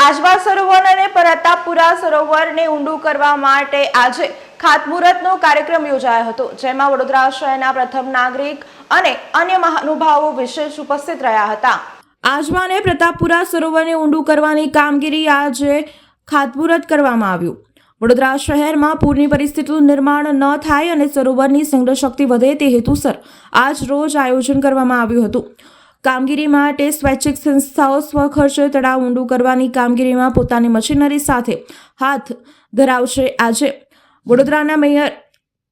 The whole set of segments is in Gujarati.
આજવા સરોવર અને પ્રતાપપુરા સરોવરને ઊંડું કરવા માટે આજે ખાતમુહૂર્તનો કાર્યક્રમ યોજાયો હતો, જેમાં વડોદરા શહેરના પ્રથમ નાગરિક અને અન્ય મહાનુભાવો વિશેષ ઉપસ્થિત રહ્યા હતા। આજવા અને પ્રતાપપુરા સરોવરને ઊંડું કરવાની કામગીરી આજે ખાતમુહૂર્ત કરવામાં આવ્યું। વડોદરા શહેરમાં પૂરની પરિસ્થિતિનું નિર્માણ ન થાય અને સરોવરની સંગ્રહ શક્તિ વધે તે હેતુસર આજ રોજ આયોજન કરવામાં આવ્યું હતું। કામગીરી માટે સ્વૈચ્છિક સંસ્થાઓ સ્વખર્ચે તળાવ ઊંડું કરવાની કામગીરીમાં પોતાની મશીનરી સાથે હાથ ધરાવશે। આજે વડોદરાના મેયર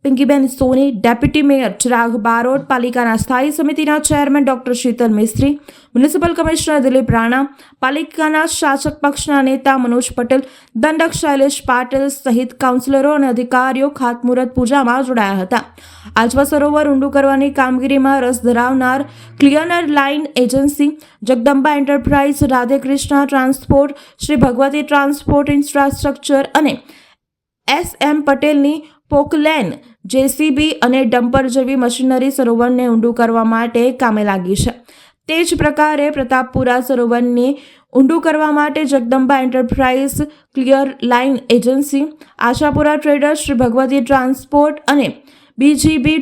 પિંકીબેન સોની, ડેપ્યુટી મેયર ચિરાગ બારોટ, પાલિકાના સ્થાયી સમિતિના ચેરમેન ડોક્ટર શીતલ મિસ્ત્રી, મ્યુનિસિપલ કમિશનર દિલીપ રાણા, પાલિકાના શાસક પક્ષના નેતા મનોજ પટેલ, દંડક શૈલેષ પાટીલ સહિત કાઉન્સિલરો અને અધિકારીઓ ખાતમુહૂર્ત પૂજામાં જોડાયા હતા। આજવા સરોવર ઊંડું કરવાની કામગીરીમાં રસ ધરાવનાર clear line agency, Jagdamba enterprise, Radhekrishna transport, Shri Bhagwati transport infrastructure અને SM પટેલની પોકલેન, JCB અને ડમ્પર જેવી મશીનરી સરોવરને ઊંડું કરવા માટે કામે લાગી છે। તે જ પ્રકારે પ્રતાપપુરા સરોવરને ઊંડું કરવા માટે Jagdamba enterprise, clear line agency, Ashapura traders, Shri Bhagwati transport અને BGB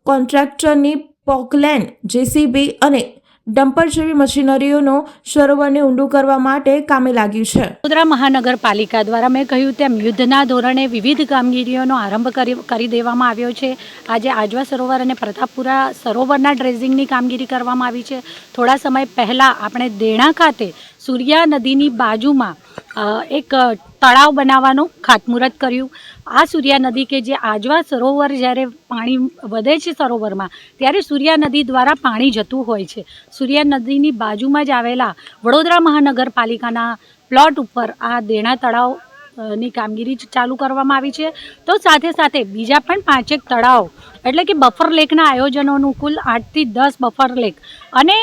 કોન્ટ્રાક્ટરની પોકલેન, JCB અને ડમ્પર જેવી મશીનરીઓનો સરોવરને ઊંડું કરવા માટે કામે લાગ્યું છે। વડોદરા મહાનગરપાલિકા દ્વારા મેં કહ્યું તેમ યુદ્ધના ધોરણે વિવિધ કામગીરીઓનો આરંભ કરી દેવામાં આવ્યો છે। આજે આજવા સરોવર અને પ્રતાપપુરા સરોવરના ડ્રેઝિંગની કામગીરી કરવામાં આવી છે। થોડા સમય પહેલાં આપણે દેણા ખાતે સૂર્યા નદીની બાજુમાં એક તળાવ બનાવવાનું ખાતમુહૂર્ત કર્યું। આ સૂર્યા નદી કે જે આજવા સરોવર જ્યારે પાણી વધે છે સરોવરમાં, ત્યારે સૂર્યા નદી દ્વારા પાણી જતું હોય છે। સૂર્યા નદીની બાજુમાં જ આવેલા વડોદરા મહાનગરપાલિકાના પ્લોટ ઉપર આ દેણા તળાવ ની કામગીરી ચાલુ કરવામાં આવી છે। તો સાથે સાથે બીજા પણ 5 તળાવ એટલે કે બફર લેકના આયોજનોનું કુલ 8 થી 10 બફર લેક અને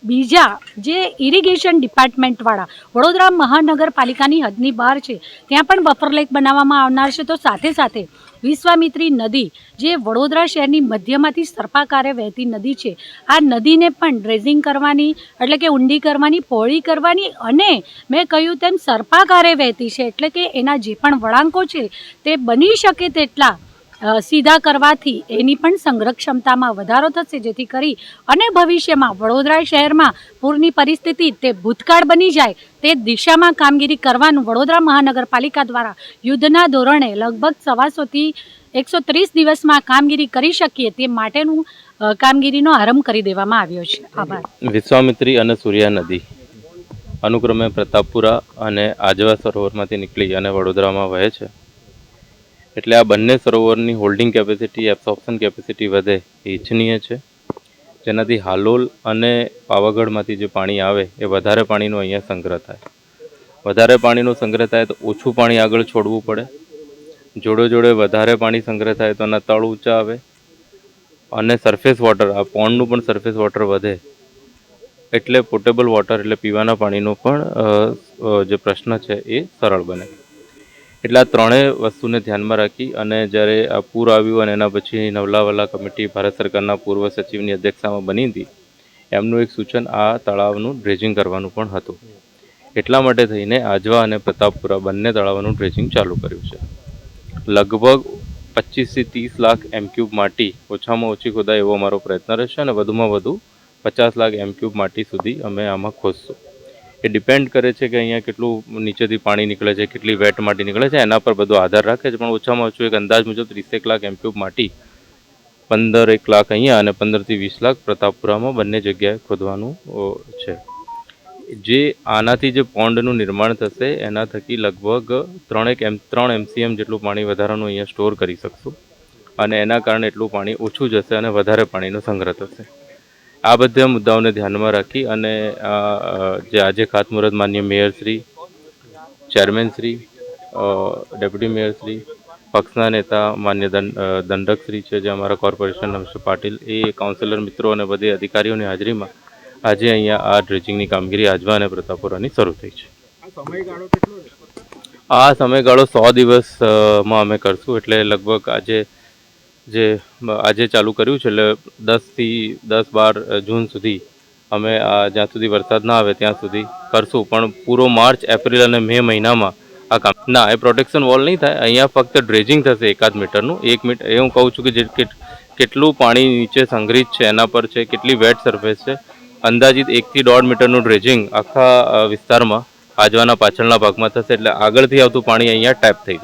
બીજા જે ઇરિગેશન ડિપાર્ટમેન્ટવાળા વડોદરા મહાનગરપાલિકાની હદની બહાર છે ત્યાં પણ બફર લેક બનાવવામાં આવનાર છે। તો સાથે સાથે વિશ્વામિત્રી નદી જે વડોદરા શહેરની મધ્યમાંથી સર્પાકારે વહેતી નદી છે, આ નદીને પણ ડ્રેઝિંગ કરવાની એટલે કે ઊંડી કરવાની, પહોળી કરવાની અને મેં કહ્યું તેમ સર્પાકારે વહેતી છે એટલે કે એના જે પણ વળાંકો છે તે બની શકે તેટલા સીધા કરવાથી એની પણ સંગ્રહ ક્ષમતામાં વધારો થશે, જેથી કરી અને ભવિષ્યમાં વડોદરા શહેરમાં પૂરની પરિસ્થિતિ તે ભૂતકાળ બની જાય તે દિશામાં કામગીરી કરવાનું વડોદરા મહાનગરપાલિકા દ્વારા યુદ્ધના ધોરણે લગભગ 125 થી 130 દિવસમાં કામગીરી કરી શકીએ તે માટેનું કામગીરીનો આરંભ કરી દેવામાં આવ્યો છે। આભાર। વિશ્વામિત્રી અને સૂર્યા નદી અનુક્રમે પ્રતાપપુરા અને આજવા સરોવરમાંથી નીકળી અને વડોદરામાં વહે છે, એટલે આ બંને સરોવરની હોલ્ડિંગ કેપેસિટી, એબ્સોર્પ્શન કેપેસિટી વધે એ ઈચ્છનીય છે, જેનાથી હાલોલ અને પાવાગઢમાંથી જે પાણી આવે એ વધારે પાણીનો અહીંયા સંગ્રહ થાય। વધારે પાણીનો સંગ્રહ થાય તો ઓછું પાણી આગળ છોડવું પડે, જોડે જોડે વધારે પાણી સંગ્રહ થાય તો એના તળ ઊંચા આવે અને સરફેસ વોટર, આ પોન્ડનું પણ સરફેસ વોટર વધે, એટલે પોર્ટેબલ વોટર એટલે પીવાના પાણીનો પણ જે પ્રશ્ન છે એ સરળ બને। એટલે આ ત્રણેય વસ્તુને ધ્યાનમાં રાખી અને જ્યારે આ પૂર આવ્યું અને એના પછી નવલાવાલા કમિટી ભારત સરકારના પૂર્વ સચિવની અધ્યક્ષતામાં બની હતી, એમનું એક સૂચન આ તળાવનું ડ્રેજિંગ કરવાનું પણ હતું। એટલા માટે થઈને આજવા અને પ્રતાપપુરા બંને તળાવનું ડ્રેજિંગ ચાલુ કર્યું છે। લગભગ 25 થી 30 લાખ M³ માટી ઓછામાં ઓછી ખોદાય એવો અમારો પ્રયત્ન રહેશે અને વધુમાં વધુ 50 લાખ M³ માટી સુધી અમે આમાં ખોદશું। એ ડિપેન્ડ કરે છે કે અહીંયા કેટલું નીચેથી પાણી નીકળે છે, કેટલી વેટ માટી નીકળે છે, એના પર બધો આધાર રાખે છે, પણ ઓછામાં ઓછું એક અંદાજ મુજબ 30 લાખ M³ માટી, 15 લાખ અહીંયા અને 15 થી 20 લાખ પ્રતાપપુરામાં બંને જગ્યાએ ખોદવાનું છે। જે આનાથી જે પોન્ડનું નિર્માણ થશે એના થકી લગભગ 3 MCM જેટલું પાણી વધારાનું અહીંયા સ્ટોર કરી શકશું અને એના કારણે એટલું પાણી ઓછું જશે અને વધારે પાણીનો સંગ્રહ થશે। આ બધા મુદ્દાઓને ધ્યાનમાં રાખી અને જે આજે ખાતમુહૂર્ત માન્ય મેયરશ્રી, ચેરમેનશ્રી, ડેપ્યુટી મેયરશ્રી, પક્ષના નેતા માન્ય દંડકશ્રી છે જે અમારા કોર્પોરેશન મિસ્ટર પાટીલ, એ કાઉન્સિલર મિત્રો અને બધે અધિકારીઓની હાજરીમાં આજે અહીંયા આ ડ્રેજિંગની કામગીરી આજવા અને પ્રતાપપુરાની શરૂ થઈ છે। આ સમયગાળો 100 દિવસમાં અમે કરશું, એટલે લગભગ આજે ચાલુ કર્યું છે એટલે 10 થી 12 જૂન સુધી અમે જ્યાં સુધી વરસાદ ના આવે ત્યાં સુધી કરશું, પણ પૂરો માર્ચ, એપ્રિલ અને મે મહિનામાં આ કામ ના, એ પ્રોટેક્શન વોલ નહીં થાય. અહીંયા ફક્ત ડ્રેજિંગ થશે 1 મીટરનું. 1 મીટર એ હું કહું છું કે કેટલું પાણી નીચે સંગ્રહિત છે એના પર છે, કેટલી વેટ સરફેસ છે. અંદાજિત 1 થી 1.5 મીટરનું ડ્રેજિંગ આખા વિસ્તારમાં આજવાના પાછળના ભાગમાં થશે, એટલે આગળથી આવતું પાણી અહીંયા ટેપ થઈ જશે.